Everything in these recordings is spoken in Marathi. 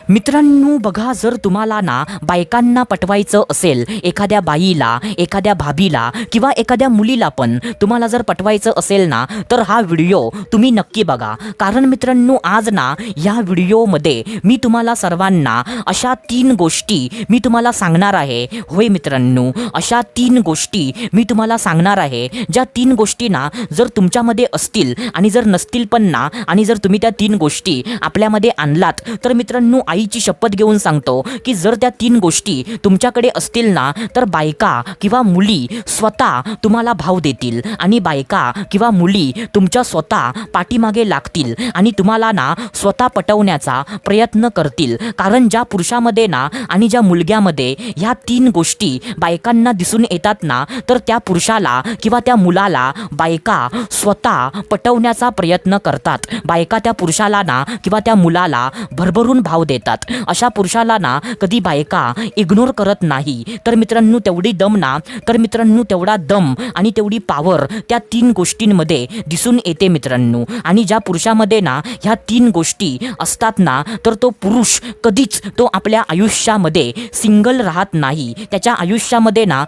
मित्रांनो बघा, जर तुम्हाला ना बायकांना पटवायचं असेल, एखाद्या बाईला, एखाद्या भाभीला किंवा एखाद्या मुलीला पण तुम्हाला जर पटवायचं असेल ना, तर हा व्हिडिओ तुम्ही नक्की बघा. कारण मित्रांनो, आज ना या व्हिडिओमध्ये मी तुम्हाला सर्वांना अशा 3 गोष्टी मी तुम्हाला सांगणार आहे. होय मित्रांनो, अशा 3 गोष्टी मी तुम्हाला सांगणार आहे, ज्या 3 गोष्टी ना जर तुमच्यामध्ये असतील आणि जर नसतील पण ना, आणि जर तुम्ही त्या 3 गोष्टी आपल्यामध्ये आणलात, तर मित्रांनो आईची शपथ घेऊन सांगतो की जर त्या 3 गोष्टी तुमच्याकडे असतील ना, तर बायका किंवा मुली स्वतः तुम्हाला भाव देतील आणि बायका किंवा मुली तुमच्या स्वतः पाठीमागे लागतील आणि तुम्हाला ना स्वतः पटवण्याचा प्रयत्न करतील. कारण ज्या पुरुषामध्ये ना आणि ज्या मुलग्यामध्ये ह्या 3 गोष्टी बायकांना दिसून येतात ना, तर त्या पुरुषाला किंवा त्या मुलाला बायका स्वतः पटवण्याचा प्रयत्न करतात. बायका त्या पुरुषाला ना किंवा त्या मुलाला भरभरून भाव देतात. अशा पुरुषाला ना कधी बायका इग्नोर करत नाही. तर मित्रांनो तेवढी दम ना, तर मित्रांनो तेवढा दम आणि तेवढी पॉवर त्या 3 गोष्टींमध्ये दिसून येते मित्रांनो. आणि ज्या पुरुषामध्ये ना ह्या 3 गोष्टी असतात ना, तर तो पुरुष कधीच तो आपल्या आयुष्यामध्ये सिंगल राहत नाही. त्याच्या आयुष्यामध्ये ना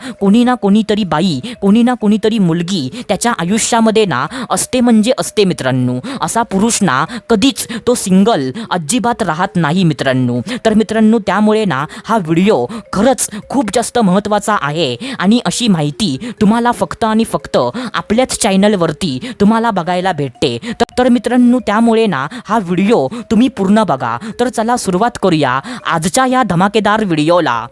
कोणीतरी बाई, कोणीतरी मुलगी त्याच्या आयुष्यामध्ये ना असते म्हणजे असते मित्रांनो. असा पुरुष ना कधीच तो सिंगल अजिबात राहत नाही मित्रांनो. तर मित्रांनो त्यामुळे ना हा व्हिडिओ खरंच खूप जास्त महत्त्वाचा आहे आणि अशी माहिती तुम्हाला फक्त आणि फक्त आपल्याच चॅनलवरती तुम्हाला बघायला भेटते. तर मित्रांनो त्यामुळे ना हा व्हिडिओ तुम्ही पूर्ण बघा. तर चला सुरुवात करूया आजच्या या धमाकेदार व्हिडिओला.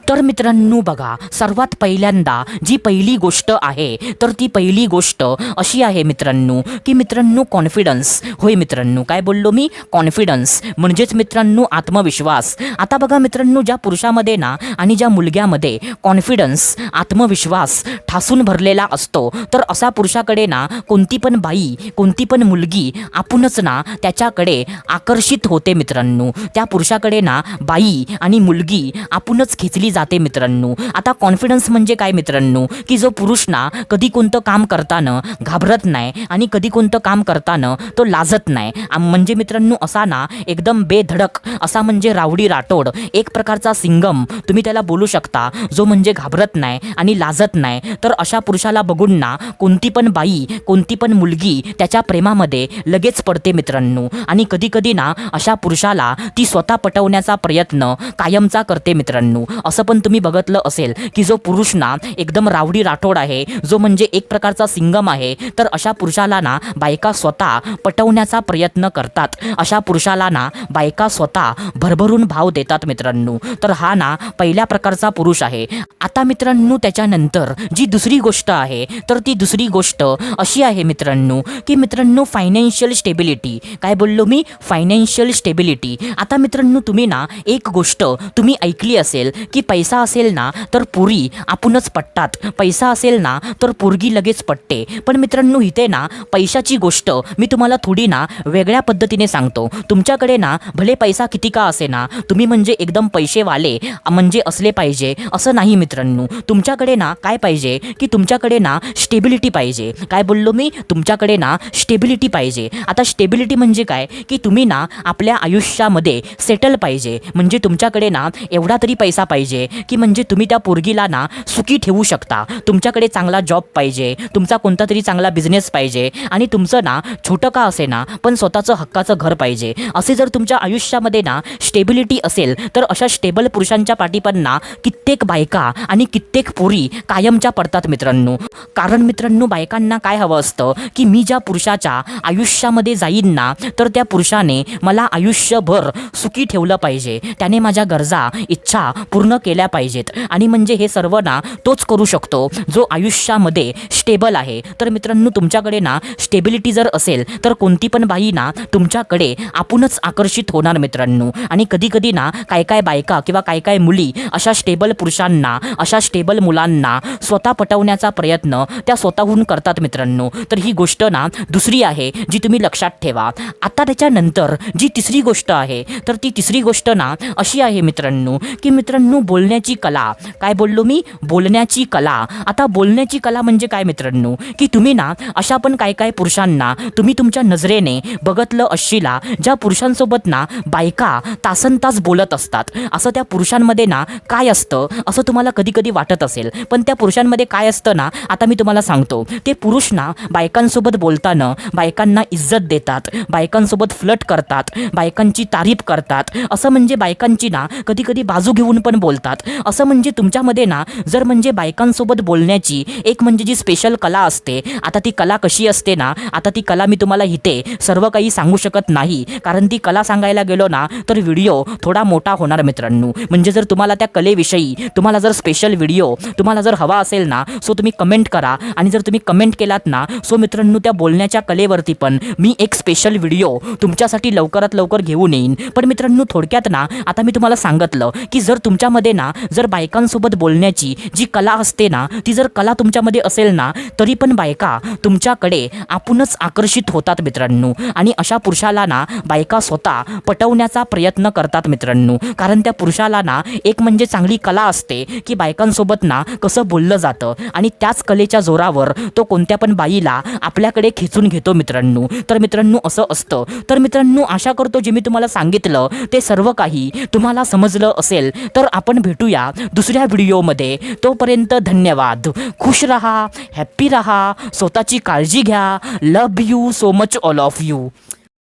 तर मित्रांनो बघा, सर्वात पहिल्यांदा जी पहिली गोष्ट आहे, तर ती पहिली गोष्ट अशी आहे मित्रांनो की मित्रांनो कॉन्फिडन्स. होय मित्रांनो, काय बोललो मी? कॉन्फिडन्स म्हणजेच मित्रांनो आत्मविश्वास. आता बघा मित्रांनो, ज्या पुरुषामध्ये ना आणि ज्या मुलग्यामध्ये कॉन्फिडन्स, आत्मविश्वास ठासून भरलेला असतो, तर अशा पुरुषाकडे ना कोणती पण बाई, कोणती पण मुलगी आपणच ना त्याच्याकडे आकर्षित होते मित्रांनो. त्या पुरुषाकडे ना बाई आणि मुलगी आपणच खेचली जाते मित्रांनो. आता कॉन्फिडन्स म्हणजे काय मित्रांनो, की जो पुरुष ना कधी कोणतं काम करताना घाबरत नाही आणि कधी कोणतं काम करताना तो लाजत नाही. म्हणजे मित्रांनो असा ना एकदम बेधडक असा म्हणजे रावडी राठोड, एक प्रकारचा सिंगम तुम्ही त्याला बोलू शकता, जो म्हणजे घाबरत नाही आणि लाजत नाही. तर अशा पुरुषाला बघून ना कोणती पण बाई, कोणती पण मुलगी त्याच्या प्रेमामध्ये लगेच पडते मित्रांनो. आणि कधी कधी ना अशा पुरुषाला ती स्वतः पटवण्याचा प्रयत्न कायमचा करते मित्रांनो. असं पण तुम्ही बघितलं असेल की जो पुरुष ना एकदम रावडी राठोड आहे, जो म्हणजे एक प्रकारचा सिंगम आहे, तर अशा पुरुषाला ना बायका स्वतः पटवण्याचा प्रयत्न करतात. अशा पुरुषाला ना बायका स्वतः भरभरून भाव देतात मित्रांनो. तर हा ना पहिल्या प्रकारचा पुरुष आहे. आता मित्रांनो त्याच्यानंतर जी दुसरी गोष्ट आहे, तर ती दुसरी गोष्ट अशी आहे मित्रांनो की मित्रांनो फायनान्शियल स्टेबिलिटी. काय बोललो मी? Financial stability. आता मित्रांनो तुम्ही ना एक गोष्ट तुम्ही ऐकली असेल की पैसा असेल ना तर पोरी आपणच पटतात, पैसा असेल ना तर पोरगी लगेच पटते. पण मित्रांनो इथे ना पैशाची गोष्ट मी तुम्हाला थोडी ना वेगळ्या पद्धतीने सांगतो. तुमच्याकडे ना भले पैसा किती का असे ना, तुम्ही म्हणजे एकदम पैसेवाले म्हणजे असले पाहिजे असं नाही मित्रांनो. तुमच्याकडे ना काय पाहिजे की तुमच्याकडे ना स्टेबिलिटी पाहिजे. काय बोललो मी? तुमच्याकडे ना स्टेबिलिटी पाहिजे. आता स्टेबिलिटी म्हणजे काय की तुम्ही ना आपल्या आयुष्यामध्ये सेटल पाहिजे. म्हणजे तुमच्याकडे ना एवढा तरी पैसा पाहिजे की म्हणजे तुम्ही त्या पोरगीला ना सुखी ठेवू शकता. तुमच्याकडे चांगला जॉब पाहिजे, तुमचा कोणता तरी चांगला बिझनेस पाहिजे आणि तुमचं ना छोटं का असे ना पण स्वतःचं हक्काचं घर पाहिजे. असे जर तुमच्या आयुष्यामध्ये ना स्टेबिलिटी असेल, तर अशा स्टेबल पुरुषांच्या पाठी पण ना कित्येक बायका आणि कित्येक पोरी कायमच्या पडतात मित्रांनो. कारण मित्रांनो बायकांना काय हवं असतं की मी ज्या पुरुषाच्या आयुष्यामध्ये जाईन ना, तर त्या पुरुषाने मला आयुष्यभर सुखी ठेवलं पाहिजे, त्याने माझ्या गरजा, इच्छा पूर्ण केल्या पाहिजेत. आणि म्हणजे हे सर्व ना तोच करू शकतो जो आयुष्यामध्ये स्टेबल आहे. तर मित्रांनो तुमच्याकडे ना स्टेबिलिटी जर असेल, तर कोणती पण बाई ना तुमच्याकडे आपणच आकर्षित होणार मित्रांनो. आणि कधी कधी ना काय बायका किंवा काय मुली अशा स्टेबल पुरुषांना, अशा स्टेबल मुलांना स्वतः पटवण्याचा प्रयत्न त्या स्वतःहून करतात मित्रांनो. तर ही गोष्ट ना दुसरी आहे जी तुम्ही लक्षात ठेवा. आता त्याच्यानंतर जी तिसरी गोष्ट आहे, तर ती तिसरी गोष्ट ना अशी आहे मित्रांनो की मित्रांनो बोलण्याची कला. काय बोललो मी? बोलण्याची कला. आता बोलण्याची कला म्हणजे काय मित्रांनो, की तुम्ही ना अशा पण काय काय पुरुषांना तुम्ही तुमच्या नजरेने बघतलं असशीला, ज्या पुरुषांसोबत ना बायका तासनतास बोलत असतात. असं त्या पुरुषांमध्ये ना काय असतं असं तुम्हाला कधी कधी वाटत असेल, पण त्या पुरुषांमध्ये काय असतं ना, आता मी तुम्हाला सांगतो. ते पुरुष ना बायकांसोबत बोलताना बायकांना इज्जत देतात, बायकांसोबत फ्लट करतात, बायकांची तारीफ करतात. असं म्हणजे बायकांची ना कधी कधी बाजू घेऊन पण बोलतात. असं म्हणजे तुमच्यामध्ये ना जर म्हणजे बायकांसोबत बोलण्याची एक म्हणजे जी स्पेशल कला असते. आता ती कला कशी असते ना, आता ती कला मी तुम्हाला इथे सर्व काही सांगू शकत नाही, कारण ती कला सांगायला गेलो ना तर व्हिडिओ थोडा मोठा होणार मित्रांनो. म्हणजे जर तुम्हाला त्या कलेविषयी तुम्हाला जर स्पेशल व्हिडिओ तुम्हाला जर हवा असेल ना, सो तुम्ही कमेंट करा. आणि जर तुम्ही कमेंट केलात ना, सो मित्रांनो त्या बोलण्याच्या कलेवरती पण मी एक स्पेशल व्हिडिओ तुमच्यासाठी लवकरात लवकर घेऊन येईन. पण मित्रांनो थोडक्यात ना आता मी तुम्हाला सांगितलं की जर तुमच्यामध्ये ना जर बायकांसोबत बोलण्याची जी कला असते ना, ती जर कला तुमच्यामध्ये असेल ना, तरी पण बायका तुमच्याकडे आपणच आकर्षित होतात मित्रांनो. आणि अशा पुरुषाला ना बायका स्वतः पटवण्याचा प्रयत्न करतात मित्रांनो, कारण त्या पुरुषाला ना एक म्हणजे चांगली कला असते की बायकांसोबत ना कसं बोललं जातं, आणि त्याच कलेच्या जोरावर तो कोणत्या पण बाईला आपल्याकडे खेचून घेतो मित्रांनो. तर मित्रांनो असं असतं. तर मित्रांनो आशा करतो जे मी तुम्हाला सांगितलं ते सर्व काही तुम्हाला समजलं असेल. तर आपण भेटूया दुसऱ्या व्हिडिओमध्ये. तोपर्यंत धन्यवाद. खुश रहा, हॅप्पी रहा, स्वतःची काळजी घ्या. Love you so much all of you.